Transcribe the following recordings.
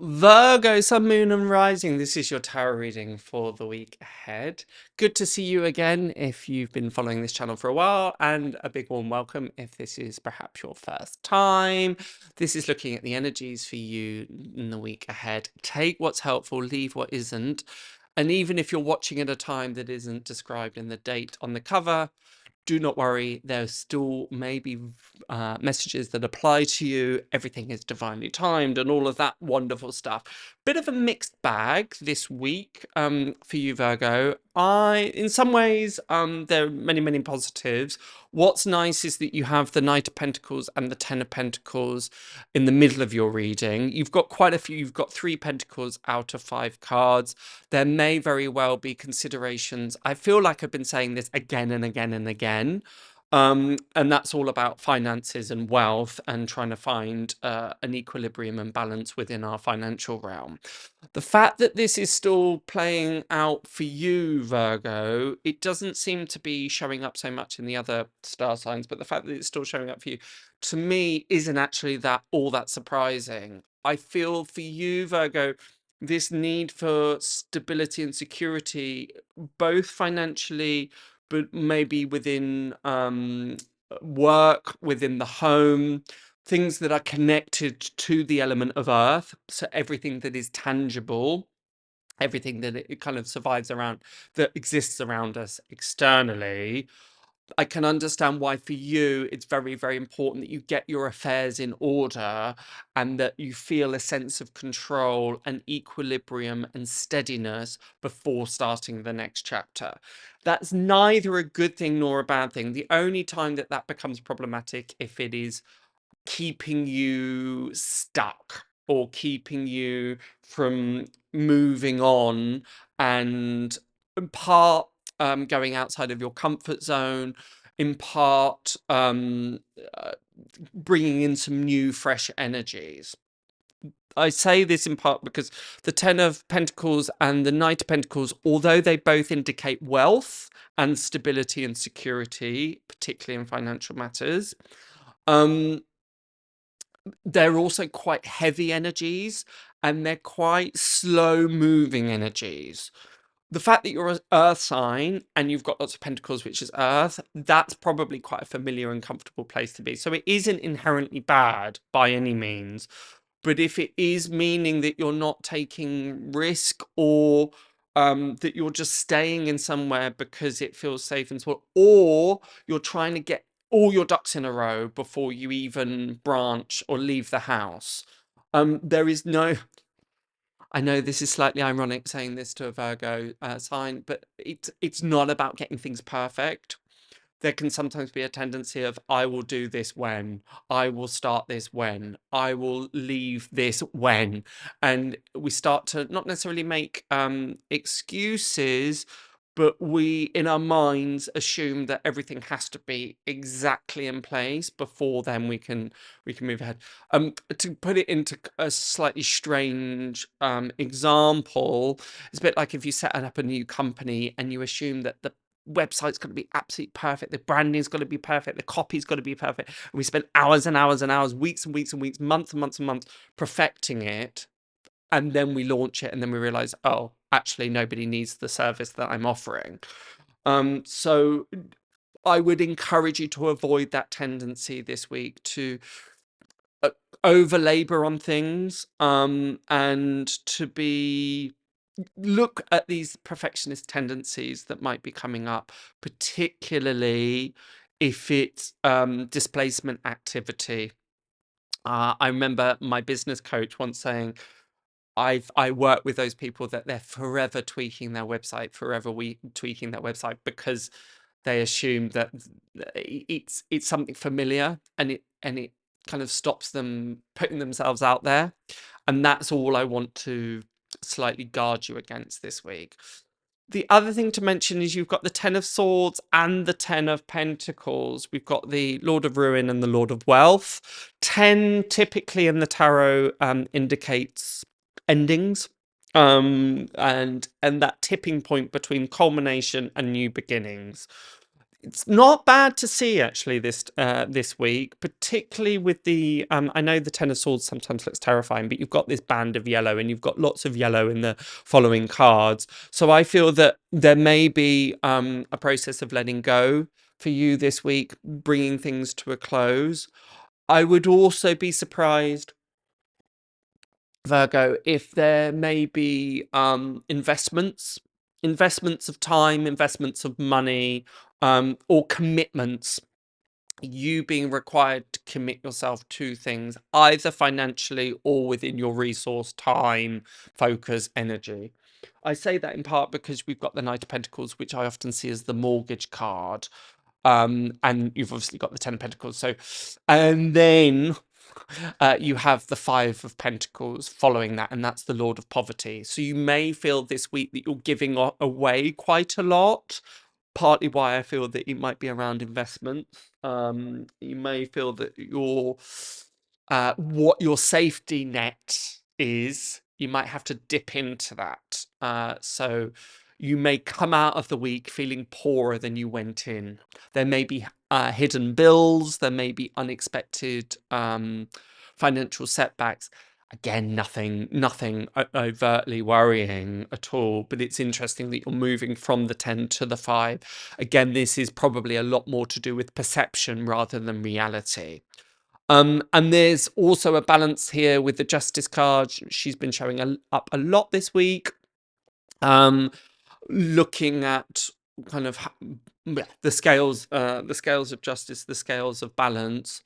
Virgo, Sun, Moon, and Rising. This is your tarot reading for the week ahead. Good to see you again if you've been following this channel for a while, and a big warm welcome if this is perhaps your first time. This is looking at the energies for you in the week ahead. Take what's helpful, leave what isn't. And even if you're watching at a time that isn't described in the date on the cover, do not worry, there still may be messages that apply to you. Everything is divinely timed and all of that wonderful stuff. Bit of a mixed bag this week for you, Virgo. In some ways, there are many, many positives. What's nice is that you have the Knight of Pentacles and the Ten of Pentacles in the middle of your reading. You've got quite a few. You've got 3 Pentacles out of 5 cards. There may very well be considerations. I feel like I've been saying this again and again and again. And that's all about finances and wealth and trying to find an equilibrium and balance within our financial realm. The fact that this is still playing out for you, Virgo, it doesn't seem to be showing up so much in the other star signs, but the fact that it's still showing up for you, to me, isn't actually all that surprising. I feel for you, Virgo, this need for stability and security, both financially, but maybe within work, within the home, things that are connected to the element of earth. So everything that is tangible, everything that it kind of survives around, that exists around us externally. I can understand why for you it's very, very important that you get your affairs in order and that you feel a sense of control and equilibrium and steadiness before starting the next chapter. That's neither a good thing nor a bad thing. The only time that that becomes problematic if it is keeping you stuck or keeping you from moving on, and in part going outside of your comfort zone, in part bringing in some new fresh energies. I say this in part because the Ten of Pentacles and the Knight of Pentacles, although they both indicate wealth and stability and security, particularly in financial matters, they're also quite heavy energies and they're quite slow moving energies. The fact that you're an earth sign and you've got lots of pentacles, which is earth, that's probably quite a familiar and comfortable place to be. So it isn't inherently bad by any means. But if it is meaning that you're not taking risk, or that you're just staying in somewhere because it feels safe and so, or you're trying to get all your ducks in a row before you even branch or leave the house, there is no, I know this is slightly ironic saying this to a Virgo sign, but it's not about getting things perfect. There can sometimes be a tendency of, I will do this when, I will start this when, I will leave this when. And we start to not necessarily make excuses, but we, in our minds, assume that everything has to be exactly in place before then we can move ahead. To put it into a slightly strange example, it's a bit like if you set up a new company and you assume that the website's got to be absolutely perfect, the branding's got to be perfect, the copy's got to be perfect, and we spend hours and hours and hours, weeks and weeks and weeks, months and months and months perfecting it, and then we launch it and then we realize, oh, actually nobody needs the service that I'm offering. So I would encourage you to avoid that tendency this week to over labor on things, and to look at these perfectionist tendencies that might be coming up, particularly if it's displacement activity. I remember my business coach once saying, I work with those people that they're forever tweaking their website, tweaking their website because they assume that it's something familiar, and it kind of stops them putting themselves out there. And that's all I want to slightly guard you against this week. The other thing to mention is you've got the Ten of Swords and the Ten of Pentacles. We've got the Lord of Ruin and the Lord of Wealth. 10 typically in the tarot indicates endings, and that tipping point between culmination and new beginnings. It's not bad to see actually this week, particularly with the I know the Ten of Swords sometimes looks terrifying, but you've got this band of yellow, and you've got lots of yellow in the following cards. So I feel that there may be a process of letting go for you this week, bringing things to a close. I would also be surprised, Virgo, if there may be investments of time, investments of money, or commitments, you being required to commit yourself to things either financially or within your resource, time, focus, energy. I say that in part because we've got the Knight of Pentacles, which I often see as the mortgage card, and you've obviously got the Ten of Pentacles. So, and then you have the Five of Pentacles following that, and that's the Lord of Poverty. So you may feel this week that you're giving away quite a lot. Partly why I feel that it might be around investments. You may feel that what your safety net is, you might have to dip into that. So you may come out of the week feeling poorer than you went in. There may be hidden bills. There may be unexpected financial setbacks. Again, nothing overtly worrying at all, but it's interesting that you're moving from the 10 to the 5. Again, this is probably a lot more to do with perception rather than reality. And there's also a balance here with the Justice card. She's been showing up a lot this week. Looking at kind of the scales of justice, the scales of balance.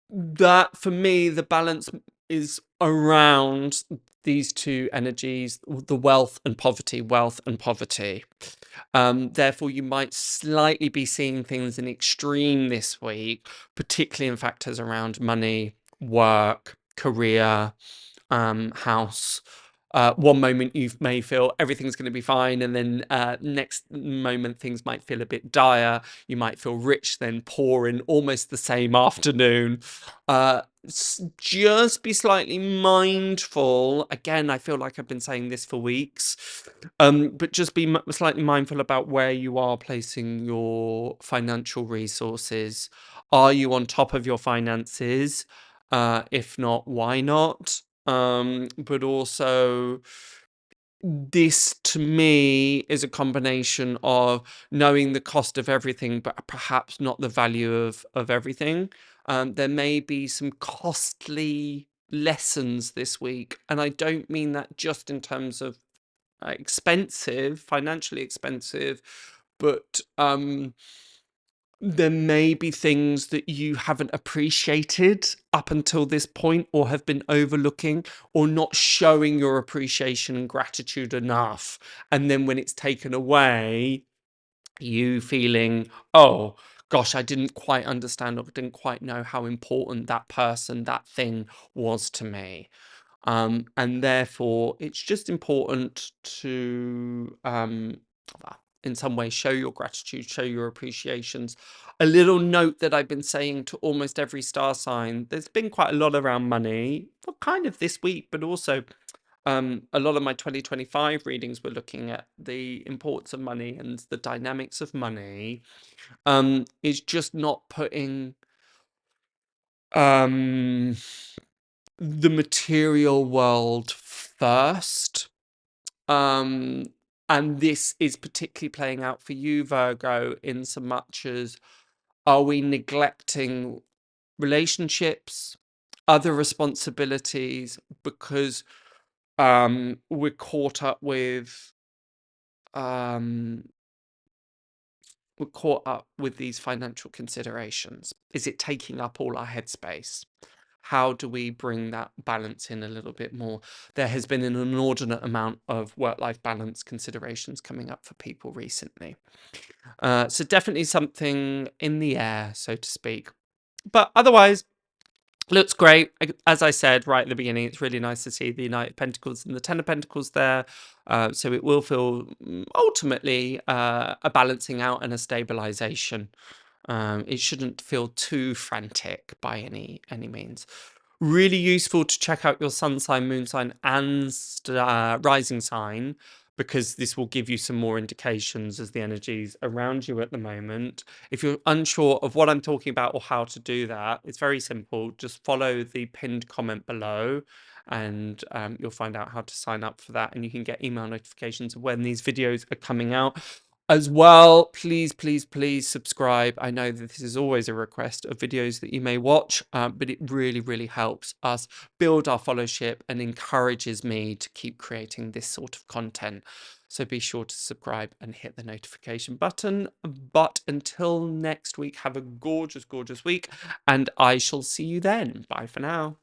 That for me, the balance is around these two energies, the wealth and poverty. Therefore, you might slightly be seeing things in extreme this week, particularly in factors around money, work, career, house. One moment you may feel everything's going to be fine, and then next moment things might feel a bit dire. You might feel rich, then poor in almost the same afternoon. Just be slightly mindful. Again, I feel like I've been saying this for weeks, but just be slightly mindful about where you are placing your financial resources. Are you on top of your finances? If not, why not? But also, this to me is a combination of knowing the cost of everything, but perhaps not the value of everything. There may be some costly lessons this week, and I don't mean that just in terms of financially expensive, but there may be things that you haven't appreciated up until this point, or have been overlooking, or not showing your appreciation and gratitude enough. And then when it's taken away, you feeling, oh gosh, I didn't quite understand or didn't quite know how important that person, that thing was to me. And therefore, it's just important to, in some way, show your gratitude, show your appreciations. A little note that I've been saying to almost every star sign, there's been quite a lot around money, well, kind of this week, but also a lot of my 2025 readings were looking at the importance of money and the dynamics of money. Is just not putting um the material world first. Um, and this is particularly playing out for you, Virgo, in so much as, are we neglecting relationships, other responsibilities, because we're caught up with um, these financial considerations? Is it taking up all our headspace? How do we bring that balance in a little bit more? There has been an inordinate amount of work-life balance considerations coming up for people recently. So definitely something in the air, so to speak. But otherwise, looks great. As I said right at the beginning, it's really nice to see the Knight of Pentacles and the Ten of Pentacles there. So it will feel ultimately a balancing out and a stabilization. It shouldn't feel too frantic by any means. Really useful to check out your sun sign, moon sign, and rising sign, because this will give you some more indications as the energies around you at the moment. If you're unsure of what I'm talking about or how to do that, it's very simple. Just follow the pinned comment below, and you'll find out how to sign up for that, and you can get email notifications of when these videos are coming out. As well, please, please, please subscribe. I know that this is always a request of videos that you may watch, but it really, really helps us build our followership and encourages me to keep creating this sort of content. So be sure to subscribe and hit the notification button. But until next week, have a gorgeous, gorgeous week, and I shall see you then. Bye for now.